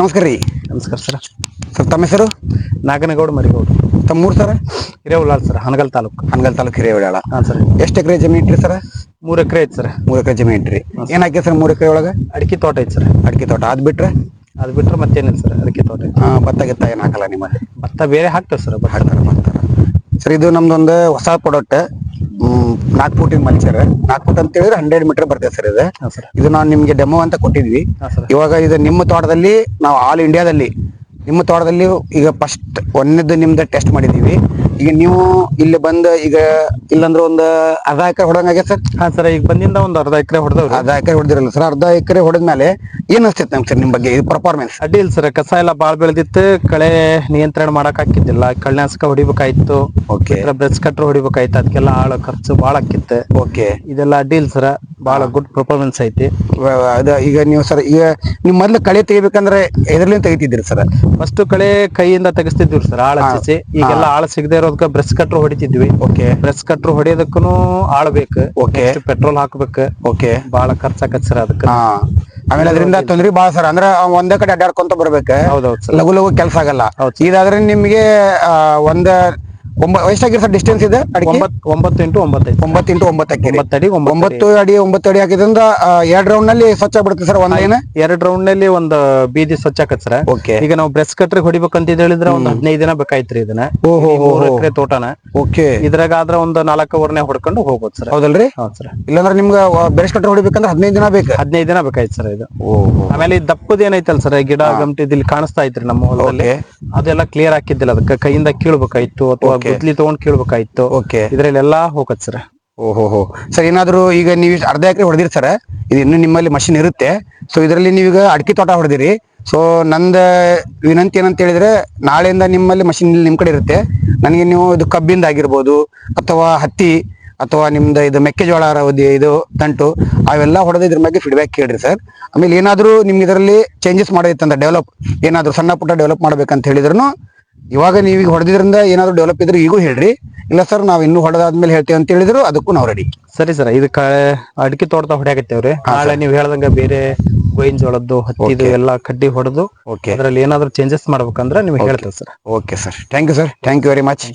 ನಮಸ್ಕಾರ ರೀ. ನಮಸ್ಕಾರ ಸರ್. ಸರ್ ತಮ್ಮ ಹೆಸರು? ನಾಗನಗೌಡ ಮರಿಗೌಡ. ತಮ್ಮೂರು ಸರ್? ಹಿರೇವುಳ್ಳಾಳ್ ಸರ್, ಹನಗಲ್ ತಾಲೂಕು. ಹನಗಲ್ ತಾಲೂಕು ಹಿರೇವುಳ್ಳಾಳ. ಹಾಂ ಸರ್. ಎಷ್ಟು ಎಕರೆ ಜಮೀನು ಇಟ್ರಿ ಸರ್? 3 ಎಕರೆ ಐತೆ ಸರ್. 3 ಎಕರೆ ಜಮೀನು ಇಟ್ರಿ. ಏನು ಹಾಕಿ ಸರ್ 3 ಎಕರೆ ಒಳಗೆ? ಅಡಿಕೆ ತೋಟ ಐತೆ ಸರ್. ಅಡಿಕೆ ತೋಟ ಅದು ಬಿಟ್ರೆ? ಅದು ಬಿಟ್ರೆ ಮತ್ತೇನಿಲ್ಲ ಸರ್, ಅಡಿಕೆ ತೋಟ ಐತೆ. ಭತ್ತ ಗಿತ್ತ ಏನು ಹಾಕಲ್ಲ ನಿಮ್ಮಲ್ಲಿ? ಭತ್ತ ಬೇರೆ ಹಾಕ್ತೇವೆ ಸರ್. ಹಾಕ್ತಾರೆ. ಸರ್ ಇದು ನಮ್ದೊಂದು ಹೊಸ ಪ್ರಾಡಕ್ಟ್, 4 ಫೂಟಿನ ಮಲ್ಚರ್. 4 ಫೂಟ್ ಅಂತ ಹೇಳಿದ್ರೆ 100 ಮೀಟರ್ ಬರ್ತದೆ ಸರ್ ಇದು. ಹಾಂ ಸರ್. ಇದು ನಾವು ನಿಮ್ಗೆ ಡೆಮೋ ಅಂತ ಕೊಟ್ಟಿದ್ವಿ. ಹಾಂ ಸರ್. ಇವಾಗ ಇದು ನಿಮ್ಮ ತೋಟದಲ್ಲಿ ನಾವು ಆಲ್ ಇಂಡಿಯಾದಲ್ಲಿ ನಿಮ್ಮ ತೋಟದಲ್ಲಿ ಈಗ ಫಸ್ಟ್ ಒಂದನೇದು ನಿಮ್ದು ಟೆಸ್ಟ್ ಮಾಡಿದೀವಿ. ಈಗ ನೀವು ಇಲ್ಲಿ ಬಂದು ಈಗ ಇಲ್ಲಂದ್ರೆ ಒಂದು ಅರ್ಧ ಎಕರೆ ಹೊಡಂಗಾಗ್ಯದ ಸರ್? ಹಾಂ ಸರ್, ಈಗ ಬಂದಿಂದ ಒಂದು ಅರ್ಧ ಎಕರೆ ಹೊಡೆದವ್ರು. ಅರ್ಧ ಎಕರೆ ಹೊಡೆದಿರಲ್ಲ ಸರ್. ಅರ್ಧ ಎಕರೆ ಹೊಡೆದ್ಮೇಲೆ ಏನ್ ಅನ್ಸ್ತೈತೆ ನಮ್ಗೆ ಸರ್ ನಿಮ್ಮ ಬಗ್ಗೆ ಇದು ಪರ್ಫಾರ್ಮೆನ್ಸ್? ಅಡ್ಡಿ ಇಲ್ಲ ಸರ್, ಕಸ ಎಲ್ಲ ಬಾಳ್ ಬೆಳೆದಿತ್ತು. ಕಳೆ ನಿಯಂತ್ರಣ ಮಾಡಕ್ ಹಾಕಿದ್ದಿಲ್ಲ. ಕಳ್ಳನಾಶಕ ಹೊಡಿಬೇಕಾಯ್ತು. ಓಕೆ. ಬ್ರಷ್ ಕಟ್ರ್ ಹೊಡಿಬೇಕಾಯ್ತು. ಅದಕ್ಕೆಲ್ಲ ಆಳ ಖರ್ಚು ಬಾಳ ಆಕಿತ್ತು. ಓಕೆ. ಇದೆಲ್ಲ ಅಡ್ಡಿ ಇಲ್ಲ ಸರ್, ಬಾಳ ಗುಡ್ ಪರ್ಫಾರ್ಮೆನ್ಸ್ ಐತಿ. ಅದ ಈಗ ನೀವು ಸರ್ ಈಗ ನೀವು ಮೊದ್ಲು ಕಳೆ ತೆಗಿಬೇಕಂದ್ರೆ ಎದ್ರಲ್ಲಿಂದ ತೆಗಿತಿದ್ರಿ ಸರ್? ಫಸ್ಟ್ ಕಳೆ ಕೈಯಿಂದ ತೆಗಿಸ್ತಿದ್ವಿ ಸರ್, ಆಳ ಹಚ್ಚಿಸಿ. ಈಗೆಲ್ಲ ಆಳ ಸಿಗದೆ ಇರೋದಕ್ಕೆ ಬ್ರಷ್ ಕಟ್ರ್ ಹೊಡಿತಿದ್ವಿ. ಓಕೆ. ಬ್ರಷ್ ಕಟ್ರ್ ಹೊಡಿಯೋದಕ್ಕೂ ಆಳ ಬೇಕು. ಓಕೆ. ಪೆಟ್ರೋಲ್ ಹಾಕ್ಬೇಕು. ಓಕೆ. ಬಾಳ ಖರ್ಚಾಕತ್ ಸರ್ ಅದಕ್ಕೆ. ಆಮೇಲೆ ಅದರಿಂದ ತೊಂದ್ರೆ ಬಾಳ ಸರ್. ಅಂದ್ರೆ ಒಂದೇ ಕಡೆ ಅಡ್ಡಾಡ್ಕೊಂತ ಬರ್ಬೇಕು. ಹೌದೌದು ಸರ್. ಲಘು ಲಘು ಕೆಲಸ ಆಗಲ್ಲ. ಹೌದು. ಇದಾದ್ರೆ ನಿಮ್ಗೆ ಎಷ್ಟಾಗಿರ್ ಸರ್ ಡಿಸ್ಟೆನ್ಸ್ ಇದೆ? 9 x 9 ಐತಿ. 9 x 9 ಹಾಕಿರಿ. 9 ಅಡಿ 9 ಅಡಿ ಹಾಕಿದ್ರಿಂದ 2 ರೌಂಡ್ ನಲ್ಲಿ ಸ್ವಚ್ಛ ಬಿಡುತ್ತೆ ಸರ್. ಒಂದ್ ಲೈನ್ 2 ರೌಂಡ್ ನಲ್ಲಿ ಒಂದು ಬೀದಿ ಸ್ವಚ್ಛ ಆಕತ್ ಸರ್. ಓಕೆ. ಈಗ ನಾವು ಬ್ರಷ್ ಕಟ್ರಿಗೆ ಹೊಡಿಬೇಕಂತ ಹೇಳಿದ್ರೆ ಒಂದು 15 ದಿನ ಬೇಕಾಯ್ತ್ರಿ ಇದನ್ನ. 3 ಎಕರೆ ತೋಟನ. ಓಕೆ. ಇದ್ರಾಗ ಆದ್ರೆ ಒಂದು 4 ಅವರ್ನೇ ಹೊಡ್ಕೊಂಡು ಹೋಗ್ಬೋದು ಸರ್. ಹೌದಲ್ರಿ? ಹೌದು ಸರ್. ಇಲ್ಲಾಂದ್ರೆ ನಿಮ್ಗೆ ಬ್ರಷ್ ಕಟ್ರೆ ಹೊಡಿಬೇಕಂದ್ರೆ 15 ದಿನ ಬೇಕು. 15 ದಿನ ಬೇಕಾಯ್ತು ಸರ್ ಇದು. ಆಮೇಲೆ ಈ ದಪ್ಪದ ಏನೈತಲ್ಲ ಸರ್, ಗಿಡ ಗಮಟಿ ಇಲ್ಲಿ ಕಾಣಿಸ್ತಾ ಐತ್ರಿ ನಮ್ಮ ಹೊಲದಲ್ಲಿ. ಅದೆಲ್ಲ ಕ್ಲಿಯರ್ ಹಾಕಿದ್ದಿಲ್ಲ. ಅದಕ್ಕೆ ಕೈಯಿಂದ ಕೀಳ್ಬೇಕಾಯ್ತು ಅಥವಾ ಗುದ್ಲಿ ತಗೊಂಡ್ ಕೀಳ್ಬೇಕಾಯ್ತು. ಓಕೆ. ಇದ್ರಲ್ಲೆಲ್ಲ ಹೋಗತ್ ಸರ್. ಓಹೋ ಸರ್. ಏನಾದ್ರು ಈಗ ನೀವು ಅರ್ಧ ಎಕರೆ ಹೊಡೆದಿರಿ ಸರ್, ಇದು ಇನ್ನು ನಿಮ್ಮಲ್ಲಿ ಮಷಿನ್ ಇರುತ್ತೆ. ಸೊ ಇದರಲ್ಲಿ ನೀವೀಗ ಅಡಿಕೆ ತೋಟ ಹೊಡೆದಿರಿ. ಸೊ ನಂದ ವಿನಂತಿ ಏನಂತ ಹೇಳಿದ್ರೆ, ನಾಳೆಯಿಂದ ನಿಮ್ಮಲ್ಲಿ ಮಷಿನ್ ನಿಮ್ ಕಡೆ ಇರುತ್ತೆ. ನನಗೆ ನೀವು ಇದು ಕಬ್ಬಿಂದ ಆಗಿರ್ಬೋದು ಅಥವಾ ಹತ್ತಿ ಅಥವಾ ನಿಮ್ದು ಇದು ಮೆಕ್ಕೆಜೋಳ ಇದು ದಂಟು ಅವೆಲ್ಲ ಹೊಡೆದ ಇದ್ರ ಬಗ್ಗೆ ಫೀಡ್ಬ್ಯಾಕ್ ಕೇಳ್ರಿ ಸರ್. ಆಮೇಲೆ ಏನಾದ್ರು ನಿಮ್ಗೆ ಇದರಲ್ಲಿ ಚೇಂಜಸ್ ಮಾಡೋದಿತ್ತಂದ್ರೆ ಡೆವಲಪ್ ಏನಾದ್ರು ಸಣ್ಣ ಪುಟ್ಟ ಡೆವಲಪ್ ಮಾಡ್ಬೇಕಂತ ಹೇಳಿದ್ರು ಇವಾಗ ನೀವೀಗ ಹೊಡೆದ್ರಿಂದ ಏನಾದ್ರು ಡೆವಲಪ್ ಇದ್ರೆ ಈಗೂ ಹೇಳ್ರಿ. ಇಲ್ಲ ಸರ್ ನಾವು ಇನ್ನೂ ಹೊಡೆದಾದ್ಮೇಲೆ ಹೇಳ್ತೇವೆ ಅಂತ ಹೇಳಿದ್ರು ಅದಕ್ಕೂ ನಾವು ರೆಡಿ. ಸರಿ ಸರ್. ಇದು ಅಡಿಕೆ ತೋಟದ ಹೊಡ್ಯಾಕತ್ತೇವ್ರಿ. ನಾಳೆ ನೀವು ಹೇಳ್ದಂಗ ಬೇರೆ ಗೋವಿನ ಜೋಳದ್ದು ಹತ್ತಿದು ಎಲ್ಲ ಕಡ್ಡಿ ಹೊಡೆದು ಅದ್ರಲ್ಲಿ ಏನಾದ್ರು ಚೇಂಜಸ್ ಮಾಡ್ಬೇಕಂದ್ರೆ ನೀವು ಹೇಳ್ತೇವೆ sir. Okay sir. Thank you sir. Thank you very much.